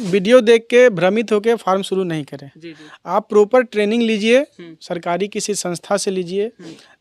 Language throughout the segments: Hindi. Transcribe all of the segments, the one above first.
वीडियो देख के भ्रमित होकर फार्म शुरू नहीं करें। जी जी। आप प्रॉपर ट्रेनिंग लीजिए, सरकारी किसी संस्था से लीजिए,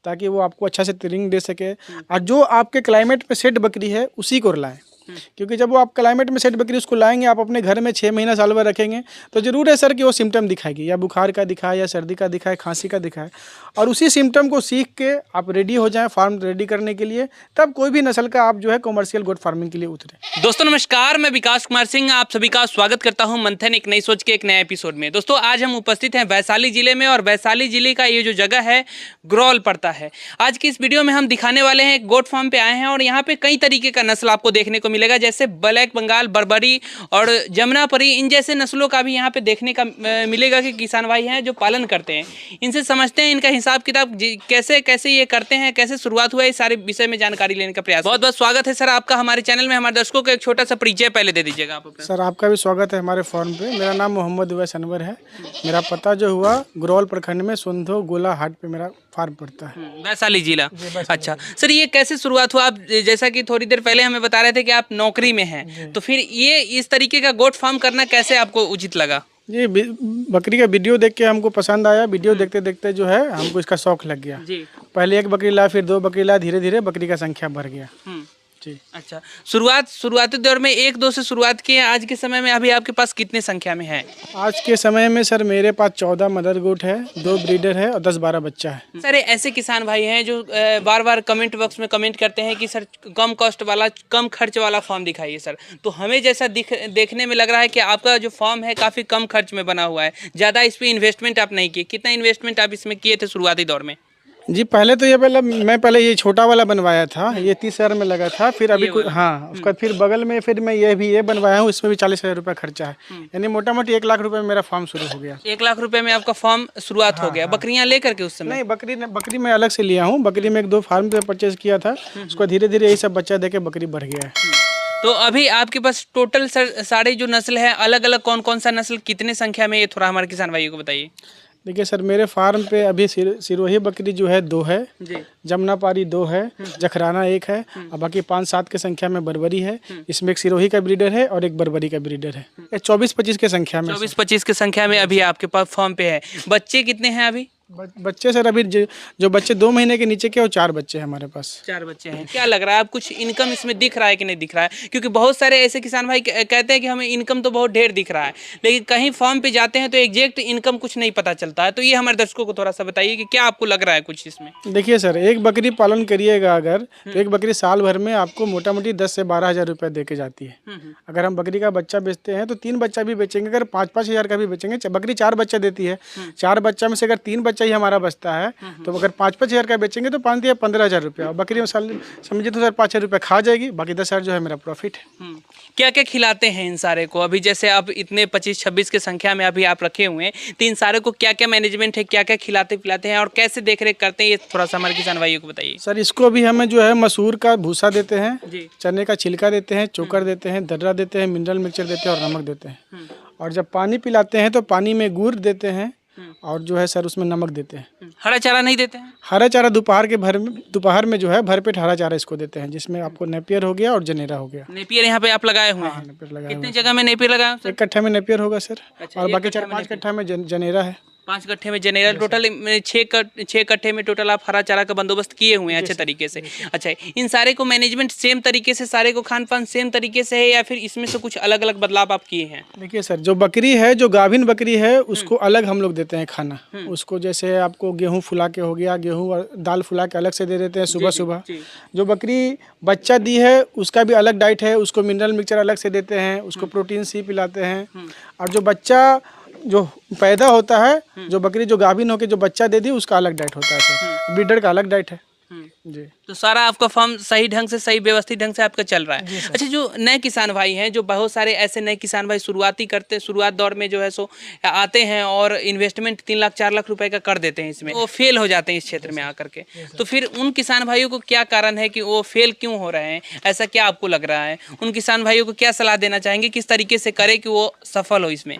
ताकि वो आपको अच्छा से ट्रेनिंग दे सके और जो आपके क्लाइमेट पे सेट बकरी है उसी को लाएं। क्योंकि जब वो आप क्लाइमेट में सेट बकरी उसको लाएंगे, आप अपने घर में 6 महीना साल भर रखेंगे तो जरूर है सर कि वो सिम्टम दिखाएगी, या बुखार का दिखाए, या सर्दी का दिखाए, खांसी का दिखाए, और उसी सिम्टम को सीख के आप रेडी हो जाएं फार्म रेडी करने के लिए, तब कोई भी नस्ल का आप जो है कमर्शियल गोट फार्मिंग के लिए उतरे। दोस्तों नमस्कार, मैं विकास कुमार सिंह आप सभी का स्वागत करता हूं मंथन एक नई सोच के एक नए एपिसोड में। दोस्तों आज हम उपस्थित हैं वैशाली जिले में, और वैशाली जिले का ये जो जगह है ग्रौल पड़ता है। आज की इस वीडियो में हम दिखाने वाले हैं, एक गोट फार्म पे आए हैं और यहाँ पे कई तरीके का नस्ल आपको देखने को मिलेगा, जैसे ब्लैक बंगाल, बर्बरी और जमुनापरी, इन जैसे नस्लों का भी यहाँ पे देखने का मिलेगा कि किसान भाई हैं जो पालन करते हैं। इनसे समझते हैं इनका हिसाब किताब कैसे कैसे ये करते हैं, कैसे शुरुआत हुआ है, इस सारे विषय में जानकारी लेने का प्रयास। बहुत बहुत स्वागत है सर आपका हमारे चैनल में। हमारे दर्शकों को एक छोटा सा परिचय पहले दे दीजिएगा आप अपना। सर आपका भी स्वागत है हमारे फार्म पे। मेरा नाम मोहम्मद उवैस अनवर है। मेरा पता जो हुआ ग्रौल प्रखंड में सोंधो गोला हाट पे मेरा फार्म पड़ता है, वैशाली जिला। अच्छा सर, ये कैसे शुरुआत हुआ? आप जैसा कि थोड़ी देर पहले हमें बता रहे थे कि आप नौकरी में हैं, तो फिर ये इस तरीके का गोट फार्म करना कैसे आपको उचित लगा? ये बकरी का वीडियो देख के हमको पसंद आया। वीडियो देखते देखते जो है हमको इसका शौक लग गया जी। पहले एक बकरी लाया, फिर 2 बकरी लाया, धीरे धीरे बकरी का संख्या बढ़ गया जी। अच्छा, शुरुआती दौर में 1-2 से शुरुआत की है। आज के समय में अभी आपके पास कितने संख्या में है? आज के समय में सर मेरे पास 14 मदर गोट है, 2 ब्रीडर है और 10-12 बच्चा है। सर ऐसे किसान भाई हैं जो बार बार कमेंट बॉक्स में कमेंट करते हैं कि सर कम कॉस्ट वाला, कम खर्च वाला फार्म दिखाइए सर। तो हमें जैसा देखने में लग रहा है कि आपका जो फार्म है काफ़ी कम खर्च में बना हुआ है, ज़्यादा इस पर इन्वेस्टमेंट आप नहीं किए। कितना इन्वेस्टमेंट आप इसमें किए थे शुरुआती दौर में? जी पहले तो मैं पहले ये छोटा वाला बनवाया था, ये 30,000 में लगा था। फिर अभी हाँ उसका फिर बगल में फिर मैं ये बनवाया हूँ, इसमें भी 40,000 रुपये खर्चा है। यानी मोटा मोटी 1 लाख रुपए में मेरा फार्म शुरू हो गया। 1 लाख रुपए में आपका फार्म शुरुआत हो गया। बकरियां लेकर के उस समय? नहीं, बकरी मैं अलग से लिया हूँ। बकरी में 1-2 फार्म पे परचेज किया था, उसको धीरे धीरे यही सब बच्चा दे के बकरी बढ़ गया है। तो अभी आपके पास टोटल सर सारे जो नस्ल है अलग अलग कौन कौन सा नस्ल कितने संख्या में, ये थोड़ा हमारे किसान भाइयों को बताइए। देखिए सर मेरे फार्म पे अभी सिरोही बकरी जो है 2 है, जमुनापारी 2 है, जखराना 1 है, और बाकी 5-7 की संख्या में बर्बरी है। इसमें एक सिरोही का ब्रीडर है और एक बर्बरी का ब्रीडर है। 24-25 की संख्या में 24-25 की संख्या में अभी आपके पास फार्म पे है। बच्चे कितने हैं अभी? बच्चे सर अभी जो बच्चे 2 महीने के नीचे के, वो 4 बच्चे हैं हमारे पास। 4 बच्चे हैं। क्या लग रहा है आप कुछ इनकम इसमें दिख रहा है कि नहीं दिख रहा है? क्योंकि बहुत सारे ऐसे किसान भाई कहते हैं कि हमें इनकम तो बहुत ढेर दिख रहा है, लेकिन कहीं फॉर्म पे जाते हैं तो एग्जैक्ट इनकम कुछ नहीं पता चलता है। तो ये हमारे दर्शकों को थोड़ा सा बताइए कि क्या आपको लग रहा है कुछ इसमें? देखिए सर, एक बकरी पालन करिएगा अगर, तो एक बकरी साल भर में आपको मोटा मोटी 10 से 12 हज़ार रुपये दे के जाती है। अगर हम बकरी का बच्चा बेचते हैं तो 3 बच्चा भी बेचेंगे, अगर 5-5 हज़ार का भी बेचेंगे। बकरी 4 बच्चा देती है, 4 बच्चा में से अगर 3 बच्चा ही हमारा बचता है तो अगर 5-5 हज़ार का बेचेंगे तो 5 या 15 हज़ार रुपया बकरी में समझिए तो सर 5 हज़ार रुपये खा जाएगी, बाकी 10 हज़ार जो है मेरा प्रॉफिट है। क्या क्या खिलाते हैं इन सारे को? अभी जैसे आप इतने 25-26 की संख्या में अभी आप रखे हुए हैं, तो इन सारे को क्या क्या मैनेजमेंट है, क्या क्या खिलाते पिलाते हैं और कैसे देख रेख करते हैं, ये थोड़ा सा हमारे किसान भाइयों को बताइए। सर इसको भी हमें जो है मसूर का भूसा देते हैं, चने का छिलका देते हैं, चोकर देते हैं, दर्रा देते हैं, मिनरल मिक्सचर देते हैं और नमक देते हैं। और जब पानी पिलाते हैं तो पानी में गुड़ देते हैं और जो है सर उसमें नमक देते हैं। हरा चारा नहीं देते हैं? हरा चारा दोपहर में जो है भरपेट हरा चारा इसको देते हैं, जिसमें आपको नेपियर हो गया और जनेरा हो गया। नेपियर यहाँ पे आप लगाए हुए हैं? नेपियर लगाया। कितनी जगह में नेपियर लगाए? 1 कट्ठा में नेपियर होगा सर। अच्छा, और बाकी 4-5 कट्ठा में जनेरा है। 5 कट्ठे में जनेरल, टोटल 6 कट्ठे में टोटल आप हरा चारा का बंदोबस्त किए हुए हैं अच्छे तरीके से। अच्छा, इन सारे को मैनेजमेंट सेम तरीके से, सारे को खान पान सेम तरीके से है या फिर इसमें से कुछ अलग अलग बदलाव आप किए हैं? देखिए सर, जो बकरी है, जो गाभिन बकरी है, उसको अलग हम लोग देते हैं खाना। उसको जैसे आपको गेहूँ फुला के हो गया, गेहूँ और दाल फुला के अलग से दे देते हैं सुबह सुबह। जो बकरी बच्चा दी है उसका भी अलग डाइट है, उसको मिनरल मिक्सचर अलग से देते हैं, उसको प्रोटीन सी पिलाते हैं। और जो बच्चा जो पैदा होता है, जो बकरी जो गाभिन होकर जो बच्चा दे दी, उसका अलग डाइट होता है सर। ब्रीडर का अलग डाइट है जी। तो सारा आपका फार्म सही ढंग से, सही व्यवस्थित ढंग से आपका चल रहा है। अच्छा, जो नए किसान भाई हैं, जो बहुत सारे ऐसे नए किसान भाई शुरुआत दौर में जो है सो आते हैं और इन्वेस्टमेंट 3 लाख 4 लाख रुपए का कर देते हैं, इसमें वो फेल हो जाते हैं इस क्षेत्र में आकर के। तो फिर उन किसान भाइयों को क्या कारण है कि वो फेल क्यों हो रहे हैं, ऐसा क्या आपको लग रहा है? उन किसान भाइयों को क्या सलाह देना चाहेंगे, किस तरीके से करे कि वो सफल हो इसमें?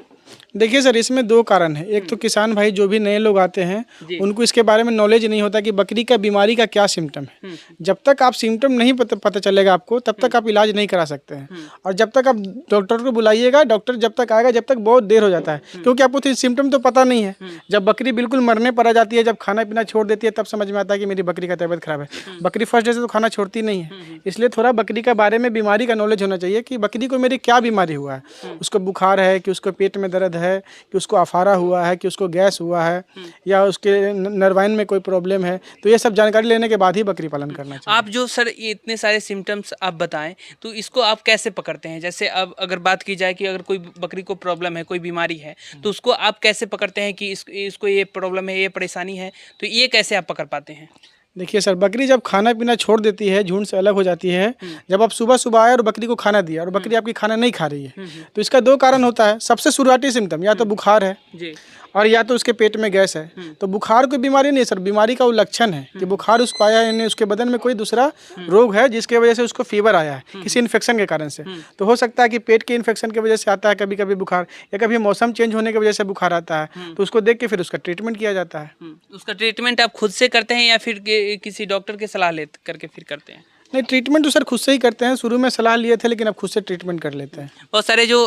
देखिए सर, इसमें दो कारण है। एक तो किसान भाई जो भी नए लोग आते हैं उनको इसके बारे में नॉलेज नहीं होता कि बकरी का बीमारी का क्या सिम्टम है। जब तक आप सिम्टम नहीं पता चलेगा आपको, तब तक आप इलाज नहीं करा सकते हैं। और जब तक आप डॉक्टर को बुलाइएगा, डॉक्टर जब तक आएगा जब तक बहुत देर हो जाता है, क्योंकि आपको तो सिम्टम तो पता नहीं है। जब बकरी बिल्कुल मरने पर आ जाती है, जब खाना पीना छोड़ देती है, तब समझ में आता है कि मेरी बकरी का तबीयत खराब है। बकरी फर्स्ट डे से तो खाना छोड़ती नहीं है। इसलिए थोड़ा बकरी के बारे में बीमारी का नॉलेज होना चाहिए कि बकरी को मेरी क्या बीमारी हुआ है। उसको बुखार है कि उसको पेट में दर्द है कि उसको अफारा हुआ है कि उसको गैस हुआ है या उसके नर्वाइन में कोई प्रॉब्लम है। तो ये सब जानकारी लेने के बाद ही बकरी पालन करना चाहिए। आप जो सर ये इतने सारे सिम्टम्स आप बताएं, तो इसको आप कैसे पकड़ते हैं? जैसे अब अगर बात की जाए कि अगर कोई बकरी को प्रॉब्लम है, कोई बीमारी है, तो उसको आप कैसे पकड़ते हैं कि इसको ये प्रॉब्लम है, ये परेशानी है, तो ये कैसे आप पकड़ पाते हैं? देखिए सर, बकरी जब खाना पीना छोड़ देती है, झुंड से अलग हो जाती है, जब आप सुबह सुबह आए और बकरी को खाना दिया और बकरी आपकी खाना नहीं खा रही है, तो इसका दो कारण होता है। सबसे शुरुआती सिम्टम या तो बुखार है जी, और या तो उसके पेट में गैस है। तो बुखार कोई बीमारी नहीं है सर, बीमारी का वो लक्षण है कि बुखार उसको आया है, यानी उसके बदन में कोई दूसरा रोग है जिसके वजह से उसको फीवर आया है किसी इन्फेक्शन के कारण से। तो हो सकता है कि पेट के इन्फेक्शन की वजह से आता है कभी कभी बुखार, या कभी मौसम चेंज होने की वजह से बुखार आता है। तो उसको देख के फिर उसका ट्रीटमेंट किया जाता है। उसका ट्रीटमेंट आप खुद से करते हैं या फिर किसी डॉक्टर की सलाह ले करके फिर करते हैं? नहीं, ट्रीटमेंट तो सर खुद से ही करते हैं। शुरू में सलाह लिए थे लेकिन अब खुद से ट्रीटमेंट कर लेते हैं। बहुत सारे जो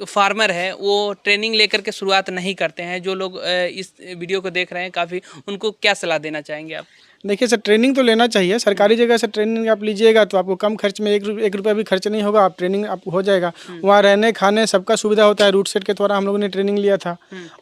फार्मर हैं वो ट्रेनिंग लेकर के शुरुआत नहीं करते हैं। जो लोग इस वीडियो को देख रहे हैं काफ़ी, उनको क्या सलाह देना चाहेंगे आप? देखिए सर, ट्रेनिंग तो लेना चाहिए। सरकारी जगह से ट्रेनिंग आप लीजिएगा तो आपको कम खर्च में एक रुपया भी खर्च नहीं होगा। आप ट्रेनिंग आप हो जाएगा। वहाँ रहने खाने सबका सुविधा होता है। रूट सेट के द्वारा हम लोगों ने ट्रेनिंग लिया था।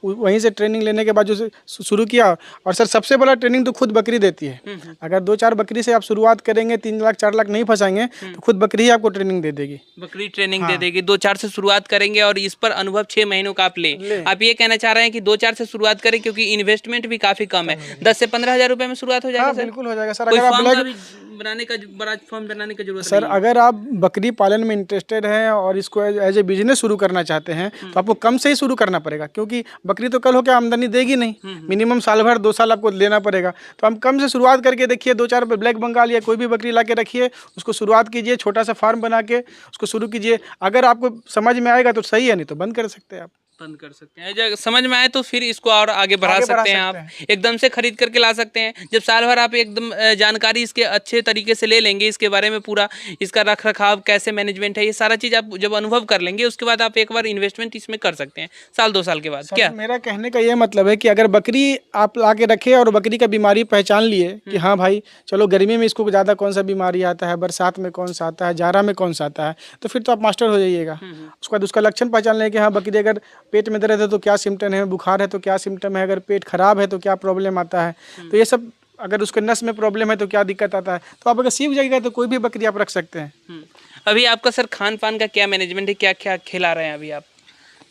वहीं से ट्रेनिंग लेने के बाद जो शुरू किया। और सर सबसे बड़ा ट्रेनिंग तो खुद बकरी देती है। अगर 2-4 बकरी से आप शुरुआत करेंगे, 3 लाख 4 लाख नहीं फंसाएंगे, तो खुद बकरी ही आपको ट्रेनिंग दे देगी। बकरी ट्रेनिंग दे देगी। 2-4 से शुरुआत करेंगे और इस पर अनुभव 6 महीनों का आप ले। आप ये कहना चाह रहे हैं कि 2-4 से शुरुआत करें, क्योंकि इन्वेस्टमेंट भी काफ़ी कम है। 10 से 15 हज़ार रुपये में शुरुआत हो जाएगा? बिल्कुल हो जाएगा सर। कोई अगर आप फार्म बनाने का बड़ा फार्म बनाने की जरूरत सर नहीं है। अगर आप बकरी पालन में इंटरेस्टेड हैं और इसको एज ए बिजनेस शुरू करना चाहते हैं, तो आपको कम से ही शुरू करना पड़ेगा, क्योंकि बकरी तो कल होकर आमदनी देगी नहीं। मिनिमम साल भर 2 साल आपको लेना पड़ेगा। तो हम कम से शुरुआत करके देखिए, 2-4 ब्लैक बंगाल या कोई भी बकरी ला के रखिए, उसको शुरुआत कीजिए, छोटा सा फार्म बना के उसको शुरू कीजिए। अगर आपको समझ में आएगा तो सही है, नहीं तो बंद कर सकते हैं आप। बंद कर सकते हैं। जब समझ में आए तो फिर इसको और आगे बढ़ा सकते हैं आप। एकदम से खरीद करके ला सकते हैं। जब साल भर आप एकदम जानकारी इसके अच्छे तरीके से ले लेंगे, इसके बारे में पूरा इसका रख रखाव कैसे मैनेजमेंट है, ये सारा चीज़ आप जब अनुभव कर लेंगे, उसके बाद आप एक बार इन्वेस्टमेंट इसमें कर सकते हैं, साल 2 साल के बाद। क्या मेरा कहने का ये मतलब है कि अगर बकरी आप ला के रखे और बकरी का बीमारी पहचान लिए कि हाँ भाई चलो गर्मी में इसको ज़्यादा कौन सा बीमारी आता है, बरसात में कौन सा आता है, जाड़ा में कौन सा आता है, तो फिर तो आप मास्टर हो जाइएगा। उसके बाद उसका लक्षण पहचान लें कि हाँ बकरी अगर पेट में दर्द है तो क्या सिम्टम है, बुखार है तो क्या सिम्टम है, अगर पेट खराब है तो क्या प्रॉब्लम आता है। तो ये सब, अगर उसके नस में प्रॉब्लम है तो क्या दिक्कत आता है, तो आप अगर सीख जाइएगा तो कोई भी बकरी आप रख सकते हैं। अभी आपका सर खान पान का क्या मैनेजमेंट है, क्या क्या खिला रहे हैं अभी आप?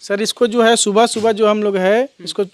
सर इसको जो है सुबह सुबह जो हम लोग है इसको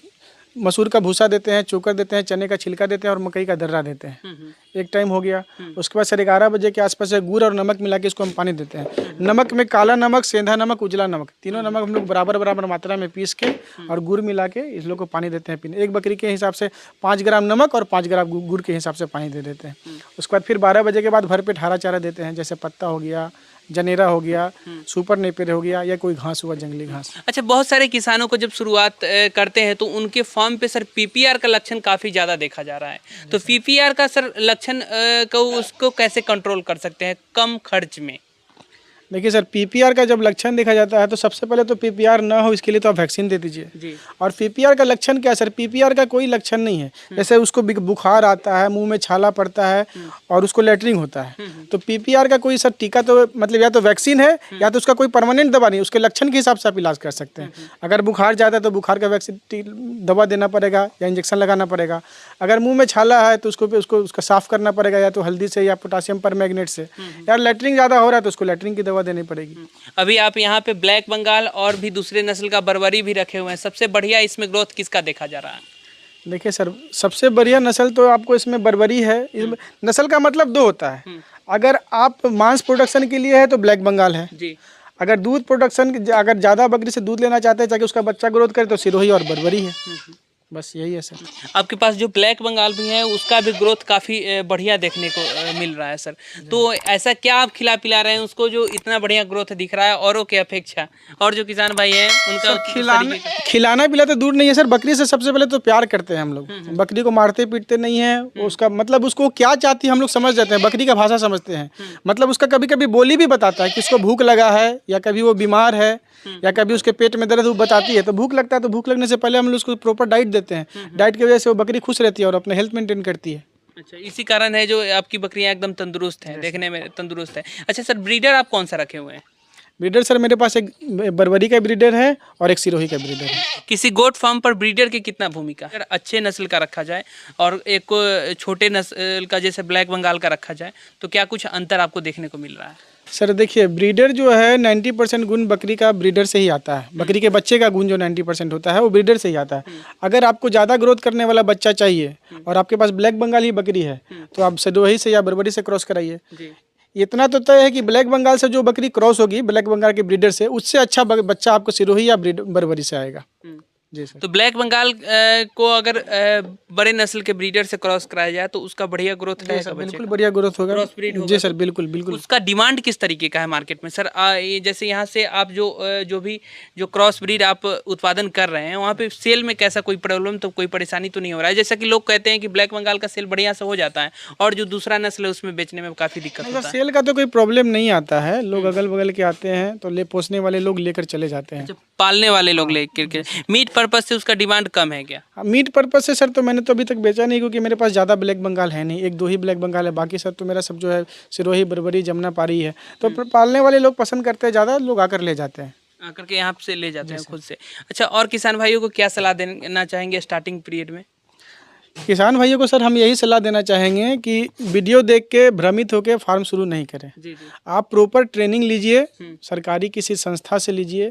मसूर का भूसा देते हैं, चोकर देते हैं, चने का छिलका देते हैं और मकई का दर्रा देते हैं। एक टाइम हो गया। उसके बाद सर 11 बजे के आसपास से गुड़ और नमक मिला के इसको हम पानी देते हैं। नमक में काला नमक, सेंधा नमक, उजला नमक, तीनों नमक हम लोग बराबर बराबर मात्रा में पीस के और गुड़ मिला के इस लोग को पानी देते हैं पीने। एक बकरी के हिसाब से 5 ग्राम नमक और 5 ग्राम गुड़ के हिसाब से पानी दे देते हैं। उसके बाद फिर 12 बजे के बाद भरपेट हरा चारा देते हैं, जैसे पत्ता हो गया, जनेरा हो गया, सुपर नेपियर हो गया, या कोई घास हुआ, जंगली घास। अच्छा, बहुत सारे किसानों को जब शुरुआत करते हैं तो उनके फार्म पे सर पीपीआर का लक्षण काफ़ी ज़्यादा देखा जा रहा है। तो पीपीआर का सर लक्षण को उसको कैसे कंट्रोल कर सकते हैं कम खर्च में? देखिए सर, पीपीआर का जब लक्षण देखा जाता है तो सबसे पहले तो पीपीआर ना हो इसके लिए तो आप वैक्सीन दे दीजिए जी। और पीपीआर का लक्षण क्या है सर? पीपीआर का कोई लक्षण नहीं है। जैसे उसको बुखार आता है, मुंह में छाला पड़ता है और उसको लेटरिंग होता है, तो पीपीआर का कोई सर टीका तो मतलब या तो वैक्सीन है या तो उसका कोई परमानेंट दवा नहीं, उसके लक्षण के हिसाब से आप इलाज कर सकते हैं। अगर बुखार ज़्यादा है तो बुखार का वैक्सीन दवा देना पड़ेगा या इंजेक्शन लगाना पड़ेगा। अगर मुँह में छाला है तो उसको साफ करना पड़ेगा, या तो हल्दी से या पोटासियम परमैंगनेट से। यार लेटरिंग ज़्यादा हो रहा है तो उसको लेटरिंग की दवा देनी पड़ेगी। अभी आप यहाँ पे ब्लैक बंगाल और भी दूसरे नस्ल का बर्बरी भी रखे हुए हैं, सबसे बढ़िया इसमें ग्रोथ किसका देखा जा रहा है? देखिए सर, सबसे बढ़िया नस्ल तो आपको इसमें बर्बरी है। नस्ल का मतलब 2 होता है। अगर आप मांस प्रोडक्शन के लिए है तो ब्लैक बंगाल है जी। अगर दूध प्रोडक्शन, अगर ज़्यादा बकरी से दूध लेना चाहते हैं ताकि उसका बच्चा ग्रोथ करे तो सिरोही और बर्बरी है। बस यही है सर। आपके पास जो ब्लैक बंगाल भी है उसका भी ग्रोथ काफ़ी बढ़िया देखने को मिल रहा है सर। तो ऐसा क्या आप खिला पिला रहे हैं उसको जो इतना बढ़िया ग्रोथ दिख रहा है औरों के अपेक्षा? और जो किसान भाई हैं उनका खिलाना पिलाना दूर नहीं है सर, बकरी से सबसे पहले तो प्यार करते हैं हम लोग। बकरी को मारते पीटते नहीं है, उसका मतलब उसको क्या चाहती है हम लोग समझ जाते हैं, बकरी का भाषा समझते हैं। मतलब उसका कभी कभी बोली भी बताता है कि इसको भूख लगा है, या कभी वो बीमार है, या कभी उसके पेट में दर्द बताती है। तो भूख लगता है तो भूख लगने से पहले हम लोग उसको प्रॉपर डाइट देते हैं। डाइट की वजह से वो बकरी खुश रहती है और अपने हेल्थ मेंटेन करती है। अच्छा, इसी कारण है जो आपकी बकरियां एकदम तंदुरुस्त हैं, देखने में तंदुरुस्त है। अच्छा सर, ब्रीडर आप कौन सा रखे हुए हैं? ब्रीडर सर मेरे पास एक बरबरी का ब्रीडर है और एक सिरोही का ब्रीडर है। किसी गोट फार्म पर ब्रीडर की कितना भूमिका है? अगर अच्छे नस्ल का रखा जाए और एक को छोटे नस्ल का जैसे ब्लैक बंगाल का रखा जाए तो क्या कुछ अंतर आपको देखने को मिल रहा है? सर देखिए, ब्रीडर जो है 90% गुण बकरी का ब्रीडर से ही आता है। बकरी के बच्चे का गुण जो 90% होता है वो ब्रीडर से ही आता है। अगर आपको ज़्यादा ग्रोथ करने वाला बच्चा चाहिए और आपके पास ब्लैक बंगाल ही बकरी है तो आप सिरोही से या बरबरी से क्रॉस कराइए। इतना तो तय है कि ब्लैक बंगाल से जो बकरी क्रॉस होगी ब्लैक बंगाल के ब्रीडर से, उससे अच्छा बच्चा आपको सिरोही या बरबरी से आएगा। जी सर। तो ब्लैक बंगाल को अगर बड़े नस्ल के ब्रीडर से क्रॉस कराया जाए तो उसका बढ़िया ग्रोथ रहेगा बच्चे बिल्कुल का? बढ़िया ग्रोथ होगा। क्रॉस ब्रीड होगा जी सर, तो बिल्कुल बिल्कुल। उसका डिमांड किस तरीके का है मार्केट में सर? ये जैसे यहाँ से आप जो क्रॉस ब्रीड आप उत्पादन कर रहे हैं वहाँ पे सेल में कैसा कोई प्रॉब्लम तो कोई परेशानी तो नहीं हो रहा है? जैसा कि लोग कहते हैं कि ब्लैक बंगाल का सेल बढ़िया से हो जाता है और जो दूसरा नस्ल है उसमें बेचने में काफ़ी दिक्कत होता है। सेल का तो कोई प्रॉब्लम नहीं आता है। लोग अगल बगल के आते हैं तो ले पोसने वाले लोग लेकर चले जाते हैं। पालने वाले लोग लेकर के मीट पर्पज से उसका डिमांड कम है क्या? मीट पर्पज से सर तो मैंने तो अभी तक बेचा नहीं, क्योंकि मेरे पास ज़्यादा ब्लैक बंगाल है नहीं। एक दो ही ब्लैक बंगाल है, बाकी सब तो मेरा सब जो है सिरोही बरबरी जमुना पारी है। तो पालने वाले लोग पसंद करते हैं, ज़्यादा लोग आकर ले जाते हैं, आकर के यहाँ से ले जाते हैं खुद से। अच्छा, और किसान भाइयों को क्या सलाह देना चाहेंगे स्टार्टिंग पीरियड में? किसान भाइयों को सर हम यही सलाह देना चाहेंगे कि वीडियो देख के भ्रमित होकर फार्म शुरू नहीं करें। जी। आप प्रॉपर ट्रेनिंग लीजिए, सरकारी किसी संस्था से लीजिए,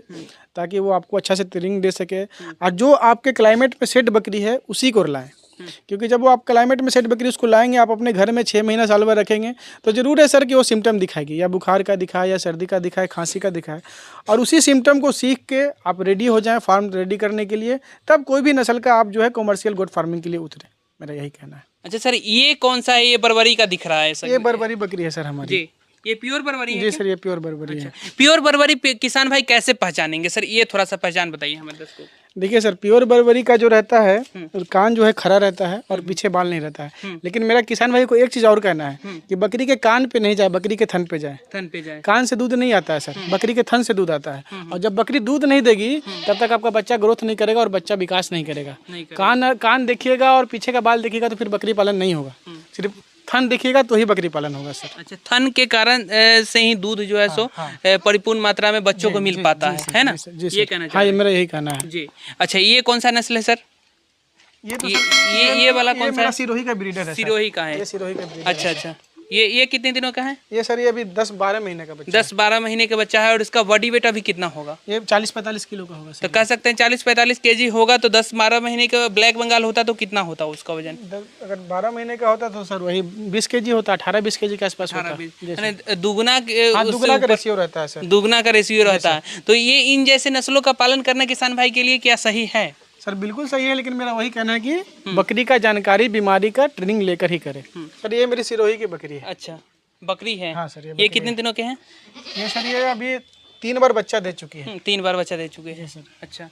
ताकि वो आपको अच्छा से ट्रेनिंग दे सके। और जो आपके क्लाइमेट में सेट बकरी है उसी को लाएं, क्योंकि जब वो आप क्लाइमेट में सेट बकरी उसको लाएंगे, आप अपने घर में 6 महीना साल भर रखेंगे तो ज़रूर है सर कि वो सिम्टम दिखाएगी, या बुखार का दिखाए, या सर्दी का दिखाए, खांसी का दिखाए। और उसी सिम्टम को सीख के आप रेडी हो जाएं फार्म रेडी करने के लिए, तब कोई भी नस्ल का आप जो है कॉमर्शियल गोट फार्मिंग के लिए उतरे। मेरा यही कहना है। अच्छा सर, ये कौन सा है? ये बरबरी का दिख रहा है सर? ये बरबरी बकरी है सर हमारी। जी, ये प्योर बरबरी है जी सर, ये प्योर बरबरी है। प्योर बरबरी किसान भाई कैसे पहचानेंगे सर? ये थोड़ा सा पहचान बताइए हमें दोस्तों। देखिए सर, प्योर बरबरी का जो रहता है कान जो है खड़ा रहता है और पीछे बाल नहीं रहता है। लेकिन मेरा किसान भाई को एक चीज़ और कहना है कि बकरी के कान पे नहीं जाए, बकरी के थन पे जाए। थन पे जाए। कान से दूध नहीं आता है सर, बकरी के थन से दूध आता है। और जब बकरी दूध नहीं देगी तब तक आपका बच्चा ग्रोथ नहीं करेगा और बच्चा विकास नहीं करेगा। कान देखिएगा और पीछे का बाल देखिएगा तो फिर बकरी पालन नहीं होगा। सिर्फ थन देखिएगा तो ही बकरी पालन होगा सर। अच्छा, थन के कारण से ही दूध जो है सो परिपूर्ण मात्रा में बच्चों को मिल पाता है ना? ये कहना हाँ, ये मेरा यही कहना है जी। अच्छा, ये कौन सा नस्ल है सर? ये वाला कौन सा है? सिरोही का ब्रीडर है। सिरोही का है? ये सिरोही का ब्रीडर। अच्छा, ये कितने दिनों का है? ये सर ये अभी 10-12 महीने का बच्चा। 10-12 महीने का बच्चा है। और इसका बॉडी वेट अभी कितना होगा? ये 40-45 किलो का होगा सर। तो कह सकते हैं 40-45 केजी होगा। तो 10-12 महीने का ब्लैक बंगाल होता तो कितना होता उसका वजन? अगर 12 महीने का होता तो सर वही 20 केजी होता, 18-20 केजी के आसपास होता। दुगुना का रेशियो रहता है सर। दुगना का रेशियो रहता है। तो ये इन जैसे नस्लों का पालन करना किसान भाई के लिए क्या सही है? सर बिल्कुल सही है, लेकिन मेरा वही कहना है कि बकरी का जानकारी बीमारी का ट्रेनिंग लेकर ही करे। सर ये मेरी सिरोही की बकरी है। अच्छा, बकरी है। हाँ सर, ये कितने दिनों के हैं? ये सर ये अभी 3 बार बच्चा दे चुकी है। 3 बार बच्चा दे चुके हैं सर। अच्छा,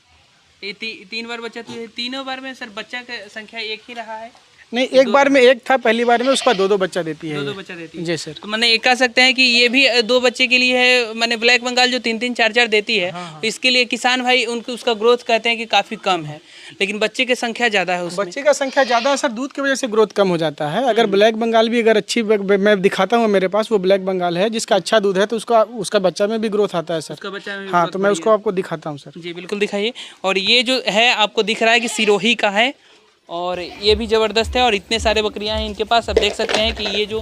ये 3 बार बच्चा, तो तीनों बार में सर बच्चा का संख्या एक ही रहा है? नहीं, एक बार में एक था, पहली बार में उसका 2-2 बच्चा देती है। 2-2 बच्चा देती है जी सर। तो मैंने एक कह सकते हैं कि ये भी 2 बच्चे के लिए है। मैंने ब्लैक बंगाल जो 3-3 4-4 देती है, इसके लिए किसान भाई उसका ग्रोथ कहते हैं कि काफ़ी कम है, लेकिन बच्चे की संख्या ज़्यादा है उसमें। बच्चे का संख्या ज़्यादा है सर, दूध की वजह से ग्रोथ कम हो जाता है। अगर ब्लैक बंगाल भी अगर अच्छी, मैं दिखाता हूँ मेरे पास वो ब्लैक बंगाल है जिसका अच्छा दूध है, तो उसका बच्चा में भी ग्रोथ आता है सर। उसका बच्चा में हाँ, तो मैं उसको आपको दिखाता हूँ सर। जी बिल्कुल दिखाइए। और ये जो है आपको दिख रहा है कि सिरोही का है और ये भी ज़बरदस्त है। और इतने सारे बकरियां हैं इनके पास। अब देख सकते हैं कि ये जो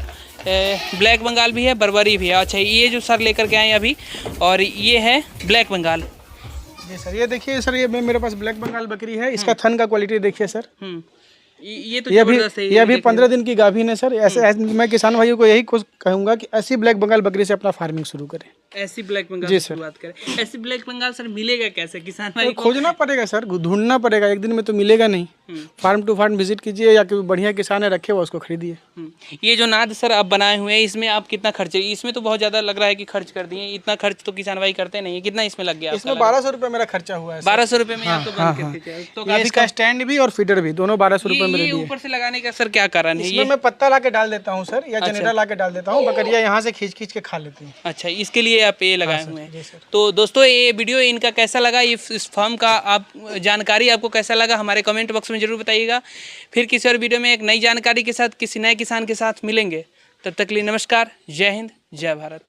ब्लैक बंगाल भी है, बरबरी भी है। अच्छा, ये जो सर लेकर के आए अभी, और ये है ब्लैक बंगाल। जी सर, ये देखिए सर, ये मेरे पास ब्लैक बंगाल बकरी है। इसका थन का क्वालिटी देखिए सर। ये तो ये अभी 15 दिन की गाभिन है सर। ऐसे मैं किसान भाइयों को यही कहूँगा कि ऐसी ब्लैक बंगाल बकरी से अपना फार्मिंग शुरू करें। ऐसी ब्लैक बंगाल की शुरुआत करें। ऐसी ब्लैक बंगाल सर मिलेगा कैसे किसान भाई को? खोजना पड़ेगा सर, ढूंढना पड़ेगा, एक दिन में तो मिलेगा नहीं। फार्म टू फार्म विजिट कीजिए, या कोई बढ़िया किसान है रखे हुआ उसको खरीदिए। ये जो नाद सर आप बनाए हुए हैं, इसमें आप कितना खर्च, इसमें तो बहुत ज़्यादा लग रहा है कि खर्च कर दिए, इतना खर्च तो किसान भाई करते नहीं है, कितना इसमें लग गया? इसमें 1200 रुपये मेरा खर्चा हुआ है। 1200 रुपये में आपको बंद कर दीजिए, तो ये इसका स्टैंड भी और फीडर भी दोनों 1200 रुपये मेरे ये लिए। ऊपर से लगाने का सर क्या कारण है? इसमें मैं पत्ता ला के डाल देता हूँ सर, या जनेरा ला के डाल देता हूँ, बकरियाँ यहाँ से खींच खींच के खा लेती हैं। अच्छा, इसके लिए आप ये लगाए हुए हैं। तो दोस्तों ये वीडियो इनका कैसा लगा, ये इस फार्म का आप जानकारी आपको कैसा लगा, हमारे कमेंट बॉक्स में जरूर बताइएगा। फिर किसी और वीडियो में एक नई जानकारी के साथ किसी नए किसान के साथ मिलेंगे। तब तक के लिए नमस्कार, जय हिंद, जय भारत।